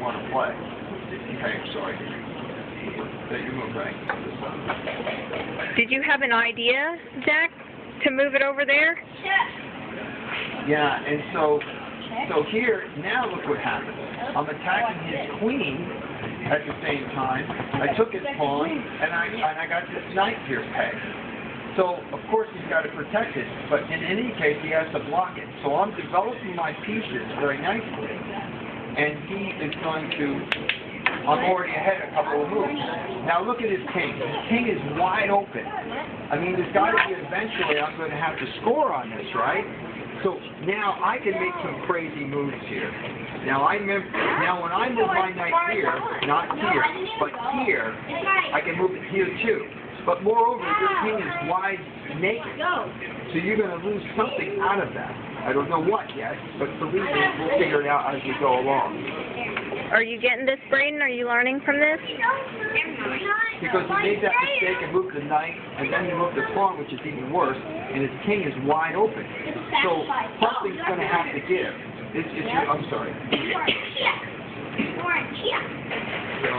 want to play. Okay, sorry. That you move right. Did you have an idea, Zach, to move it over there? Yeah, and so here, now look what happens. I'm attacking his queen at the same time. I took his pawn, and I got this knight here pegged. So, of course, he's got to protect it, but in any case, he has to block it. So I'm developing my pieces very nicely, and he is going to, I'm already ahead a couple of moves. Now look at his king. His king is wide open. I mean, there's got to be eventually I'm going to have to score on this, right? So now I can make some crazy moves here. Now when I move my knight here, not here, but here, I can move it here too. But moreover, your king is wide naked, so you're going to lose something out of that. I don't know what yet, but believe me, we'll figure it out as we go along. Are you getting this, Braden? Are you learning from this? Because he made that mistake and moved the knight, and then he moved the pawn, which is even worse, and his king is wide open. So something's going to have to give. I'm sorry. So,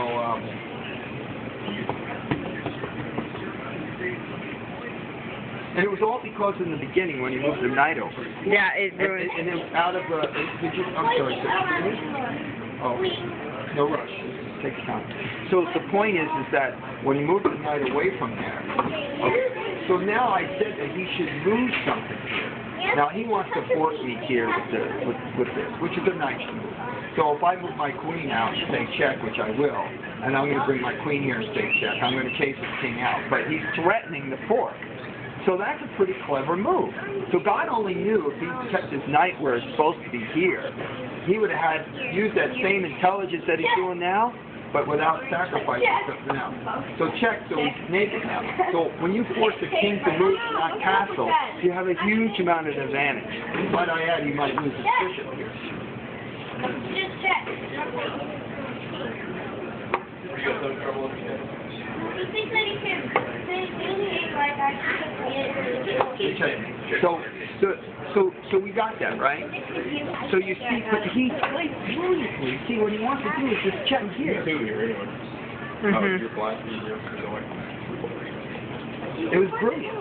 and it was all because in the beginning when he moved the knight over. Yeah, it ruined. And then out of I'm sorry. Oh, no rush. Take your time. So the point is that when he moved the knight away from there, okay, so now I said that he should lose something here. Now he wants to force me here with this, which is a nice move. So if I move my queen out and say check, which I will, and I'm going to bring my queen here and say check, I'm going to chase his king out. But he's threatening the fork. So that's a pretty clever move. So God only knew if he kept his knight where it's supposed to be here, he would have used that same intelligence that he's doing now, but without sacrificing something else. So check, so he's naked now. So when you force the king to move to that castle, you have a huge amount of advantage. Might I add, you might lose his bishop here. Just check. He thinks that he can like So we got that, right? So you see, but he played brilliantly. See, what he wants to do is just check here. It was brilliant.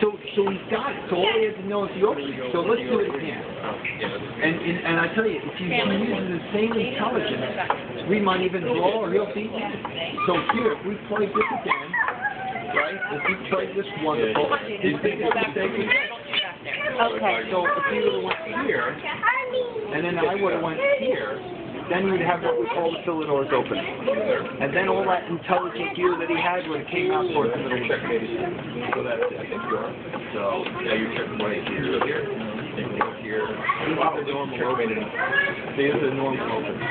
So he got it. So all he had to know is the opening. So let's do it again. And I tell you, if you use the same intelligence, we might even draw or he'll beat you. So here, if we play this again, right? If we play this wonderful, his biggest mistake was this. Okay. So if he would have went here, and then I would have went here, then you'd have what we call the Philidor's opening. And then all that intelligent gear that he had would have came out towards the middle. So that's it. So now you check right here. Here. Wow, the normal opening. There's the normal opening.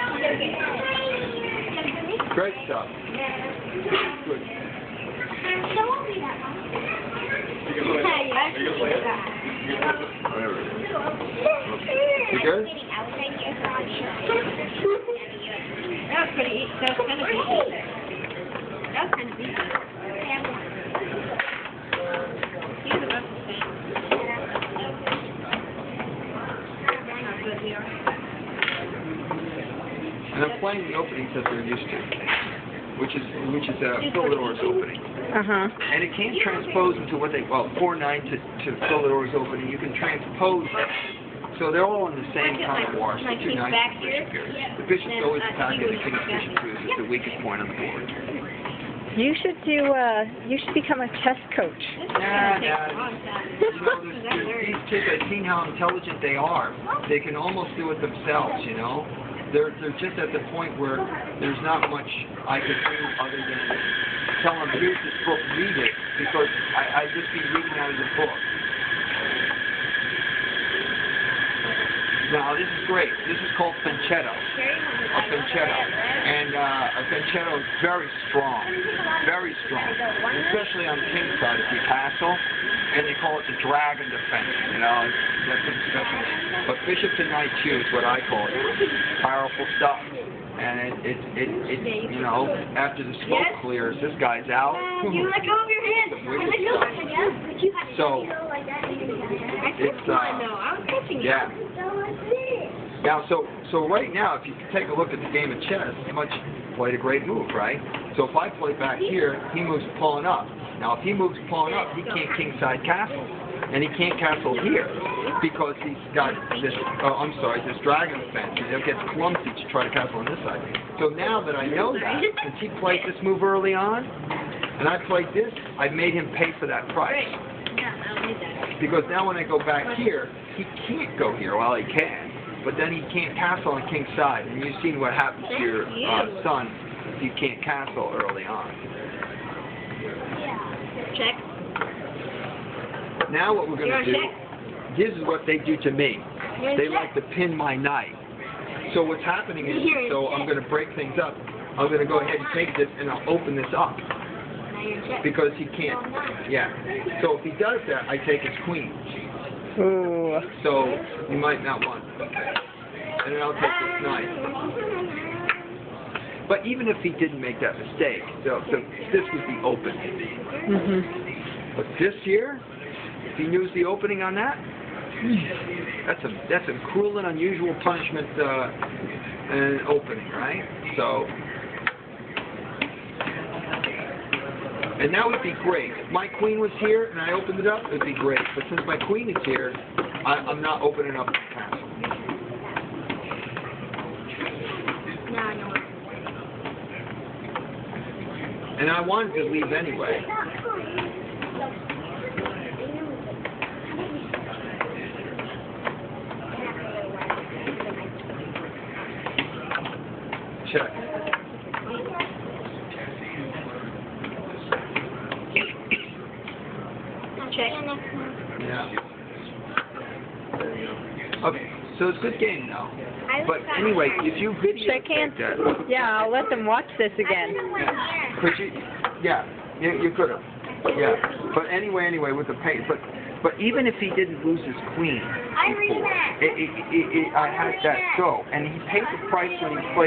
Great stuff. Good. You good? That was pretty easy. That was kind of easy. That was kind of easy. He's about the same. And I'm playing the openings that they're used to, which is Philidor's opening. And it can't transpose into what they call 4-9 to Philidor's opening. You can transpose it. So they're all in the same kind of wash. The 2 knights and the bishop here. The bishop's always attacking the king's bishop too. This is the weakest point on the board. You should become a chess coach. Nah. You know, these kids, I've seen how intelligent they are. They can almost do it themselves, you know. They're just at the point where there's not much I could do other than tell them, here's this book, read it, because I'd just be reading out of the book. Now, this is great. This is called Fianchetto. A Fianchetto. And a Fianchetto is very strong. Very strong. Especially on the king's side of the castle. And they call it the dragon defense. You know, that's what's special. But bishop to knight 2 is what I call it. Powerful stuff. And it you know, after the smoke clears, this guy's out. You let go of your hand. So, it's, I was catching it. yeah. Now, so so right now, if you take a look at the game of chess, much played a great move, right? So if I play back here, he moves pawn up. Now, if he moves pawn up, he can't kingside castle, and he can't castle here because he's got this. This dragon fence. It gets clumsy to try to castle on this side. So now that I know that, since he played this move early on, and I played this, I made him pay for that price. Because now when I go back here, he can't go here. Well, he can, but then he can't castle on king's side. And you've seen what happens to your son if you can't castle early on. Check. Now what we're going to do, this is what they do to me. They like to pin my knight. So what's happening is, so I'm going to break things up. I'm going to go ahead and take this and I'll open this up. Because he can't, So if he does that, I take his queen. Ooh. So you might not want it. And then I'll take this knight. But even if he didn't make that mistake, so this would be open. But this here, if he knew the opening on that, that's a cruel and unusual punishment and opening, right? So. And that would be great. If my queen was here and I opened it up, it would be great. But since my queen is here, I'm not opening up the castle. No, I know. And I wanted to leave anyway. Check. Check. Yeah. Okay, so it's a good game now. But anyway, if you Shake hands. that, Yeah, I'll let them watch this again. could you? Yeah, you could have. Yeah, but anyway, with the pace. But even if he didn't lose his queen, I had that go, and he paid the price when he played.